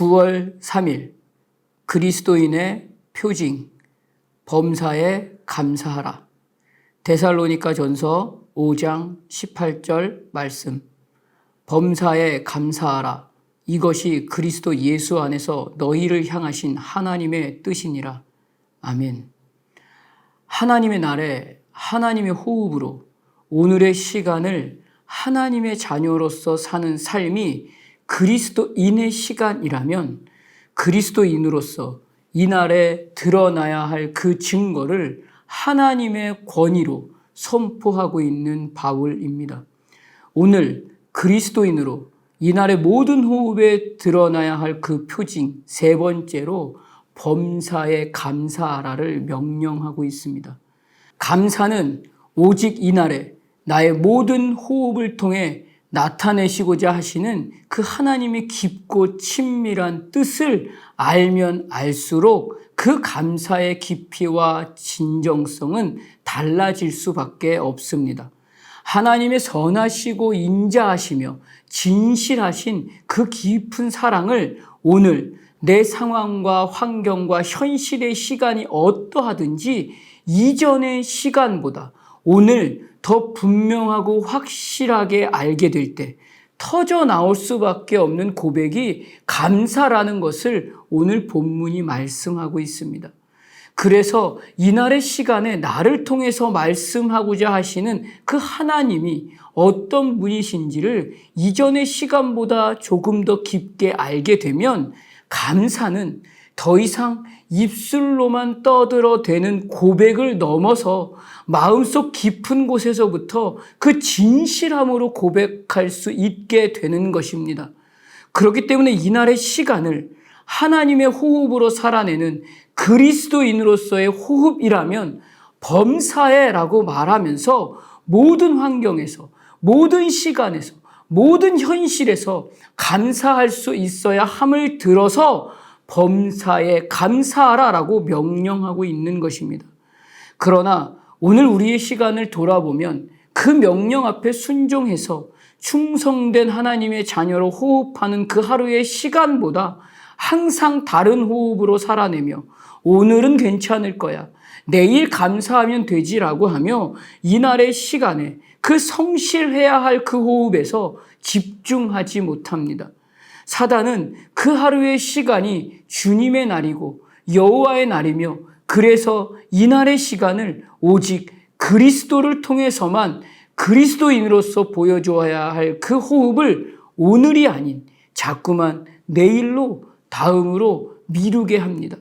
9월 3일 그리스도인의 표징, 범사에 감사하라. 데살로니가 전서 5장 18절 말씀. 범사에 감사하라. 이것이 그리스도 예수 안에서 너희를 향하신 하나님의 뜻이니라. 아멘. 하나님의 날에 하나님의 호흡으로 오늘의 시간을 하나님의 자녀로서 사는 삶이 그리스도인의 시간이라면 그리스도인으로서 이날에 드러나야 할 그 증거를 하나님의 권위로 선포하고 있는 바울입니다. 오늘 그리스도인으로 이날의 모든 호흡에 드러나야 할 그 표징 세 번째로 범사에 감사하라를 명령하고 있습니다. 감사는 오직 이날에 나의 모든 호흡을 통해 나타내시고자 하시는 그 하나님의 깊고 친밀한 뜻을 알면 알수록 그 감사의 깊이와 진정성은 달라질 수밖에 없습니다. 하나님의 선하시고 인자하시며 진실하신 그 깊은 사랑을 오늘 내 상황과 환경과 현실의 시간이 어떠하든지 이전의 시간보다 오늘 더 분명하고 확실하게 알게 될 때 터져 나올 수밖에 없는 고백이 감사라는 것을 오늘 본문이 말씀하고 있습니다. 그래서 이날의 시간에 나를 통해서 말씀하고자 하시는 그 하나님이 어떤 분이신지를 이전의 시간보다 조금 더 깊게 알게 되면 감사는 더 이상 입술로만 떠들어대는 고백을 넘어서 마음속 깊은 곳에서부터 그 진실함으로 고백할 수 있게 되는 것입니다. 그렇기 때문에 이날의 시간을 하나님의 호흡으로 살아내는 그리스도인으로서의 호흡이라면 범사에라고 말하면서 모든 환경에서, 모든 시간에서, 모든 현실에서 감사할 수 있어야 함을 들어서 범사에 감사하라라고 명령하고 있는 것입니다. 그러나 오늘 우리의 시간을 돌아보면 그 명령 앞에 순종해서 충성된 하나님의 자녀로 호흡하는 그 하루의 시간보다 항상 다른 호흡으로 살아내며 오늘은 괜찮을 거야, 내일 감사하면 되지라고 하며 이날의 시간에 그 성실해야 할 그 호흡에서 집중하지 못합니다. 사단은 그 하루의 시간이 주님의 날이고 여호와의 날이며 그래서 이날의 시간을 오직 그리스도를 통해서만 그리스도인으로서 보여줘야 할 그 호흡을 오늘이 아닌 자꾸만 내일로 다음으로 미루게 합니다.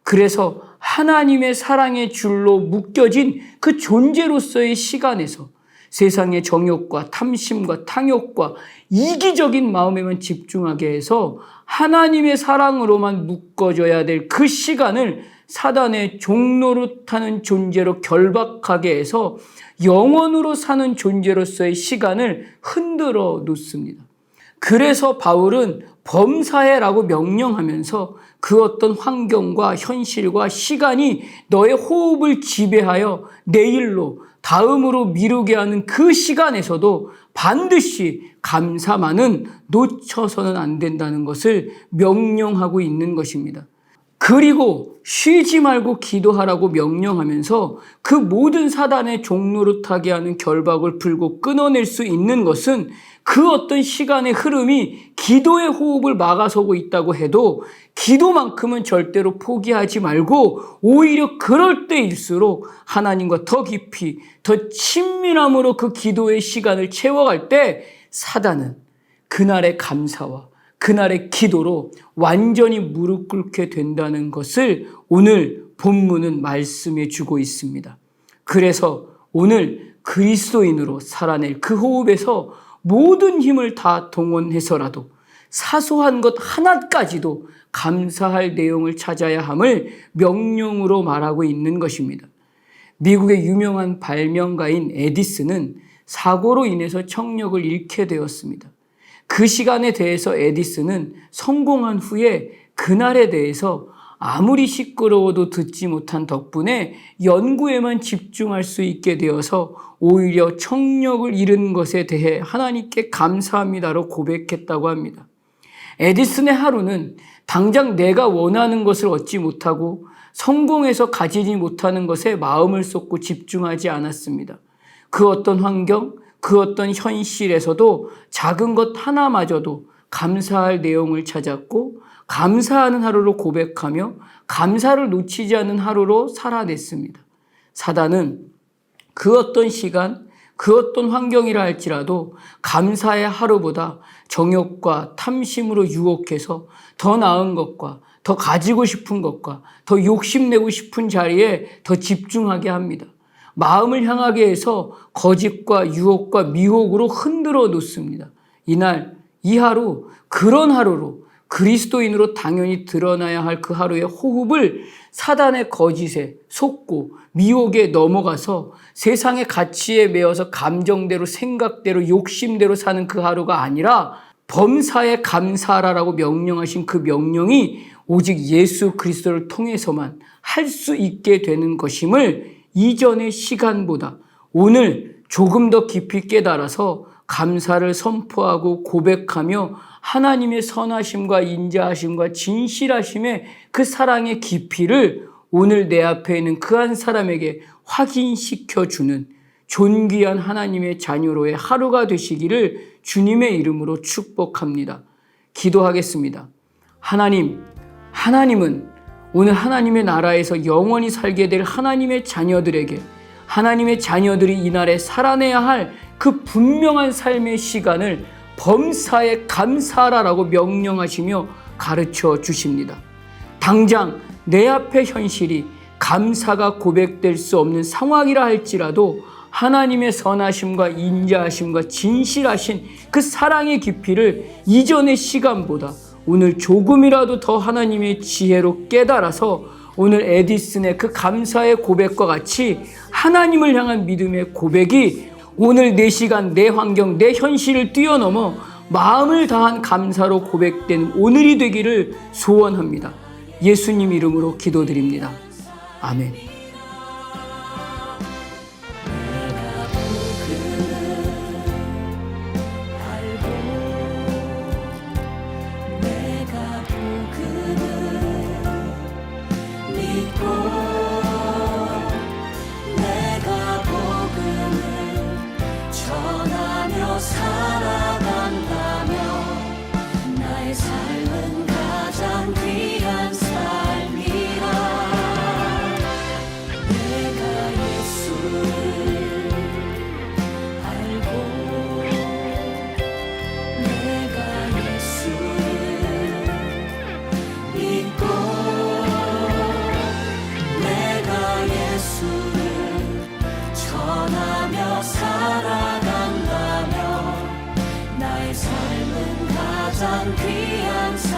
그래서 하나님의 사랑의 줄로 묶여진 그 존재로서의 시간에서 세상의 정욕과 탐심과 탕욕과 이기적인 마음에만 집중하게 해서 하나님의 사랑으로만 묶어져야 될 그 시간을 사단의 종노릇하는 존재로 결박하게 해서 영원으로 사는 존재로서의 시간을 흔들어 놓습니다. 그래서 바울은 범사에라고 명령하면서 그 어떤 환경과 현실과 시간이 너의 호흡을 지배하여 내일로 다음으로 미루게 하는 그 시간에서도 반드시 감사만은 놓쳐서는 안 된다는 것을 명령하고 있는 것입니다. 그리고 쉬지 말고 기도하라고 명령하면서 그 모든 사단의 종노릇하게 하는 결박을 풀고 끊어낼 수 있는 것은 그 어떤 시간의 흐름이 기도의 호흡을 막아서고 있다고 해도 기도만큼은 절대로 포기하지 말고 오히려 그럴 때일수록 하나님과 더 깊이 더 친밀함으로 그 기도의 시간을 채워갈 때 사단은 그날의 감사와 그날의 기도로 완전히 무릎 꿇게 된다는 것을 오늘 본문은 말씀해 주고 있습니다. 그래서 오늘 그리스도인으로 살아낼 그 호흡에서 모든 힘을 다 동원해서라도 사소한 것 하나까지도 감사할 내용을 찾아야 함을 명령으로 말하고 있는 것입니다. 미국의 유명한 발명가인 에디슨은 사고로 인해서 청력을 잃게 되었습니다. 그 시간에 대해서 에디슨은 성공한 후에 그날에 대해서 아무리 시끄러워도 듣지 못한 덕분에 연구에만 집중할 수 있게 되어서 오히려 청력을 잃은 것에 대해 하나님께 감사합니다로 고백했다고 합니다. 에디슨의 하루는 당장 내가 원하는 것을 얻지 못하고 성공해서 가지지 못하는 것에 마음을 쏟고 집중하지 않았습니다. 그 어떤 환경, 그 어떤 현실에서도 작은 것 하나마저도 감사할 내용을 찾았고 감사하는 하루로 고백하며 감사를 놓치지 않는 하루로 살아냈습니다. 사단은 그 어떤 시간, 그 어떤 환경이라 할지라도 감사의 하루보다 정욕과 탐심으로 유혹해서 더 나은 것과 더 가지고 싶은 것과 더 욕심내고 싶은 자리에 더 집중하게 합니다. 마음을 향하게 해서 거짓과 유혹과 미혹으로 흔들어 놓습니다. 이날, 이 하루, 그런 하루로 그리스도인으로 당연히 드러나야 할 그 하루의 호흡을 사단의 거짓에 속고 미혹에 넘어가서 세상의 가치에 매여서 감정대로 생각대로 욕심대로 사는 그 하루가 아니라 범사에 감사하라라고 명령하신 그 명령이 오직 예수 그리스도를 통해서만 할 수 있게 되는 것임을 이전의 시간보다 오늘 조금 더 깊이 깨달아서 감사를 선포하고 고백하며 하나님의 선하심과 인자하심과 진실하심의 그 사랑의 깊이를 오늘 내 앞에 있는 그 한 사람에게 확인시켜주는 존귀한 하나님의 자녀로의 하루가 되시기를 주님의 이름으로 축복합니다. 기도하겠습니다. 하나님은 오늘 하나님의 나라에서 영원히 살게 될 하나님의 자녀들에게 하나님의 자녀들이 이날에 살아내야 할 그 분명한 삶의 시간을 범사에 감사하라라고 명령하시며 가르쳐 주십니다. 당장 내 앞의 현실이 감사가 고백될 수 없는 상황이라 할지라도 하나님의 선하심과 인자하심과 진실하신 그 사랑의 깊이를 이전의 시간보다 오늘 조금이라도 더 하나님의 지혜로 깨달아서 오늘 에디슨의 그 감사의 고백과 같이 하나님을 향한 믿음의 고백이 오늘 내 시간, 내 환경, 내 현실을 뛰어넘어 마음을 다한 감사로 고백되는 오늘이 되기를 소원합니다. 예수님 이름으로 기도드립니다. 아멘. 살아간다며 나의 삶은 가장 귀한 삶이라. 내가 예수를 알고 내가 예수를 믿고 내가 예수를 전하며 살아간다며 나의 삶은 가장 귀한 삶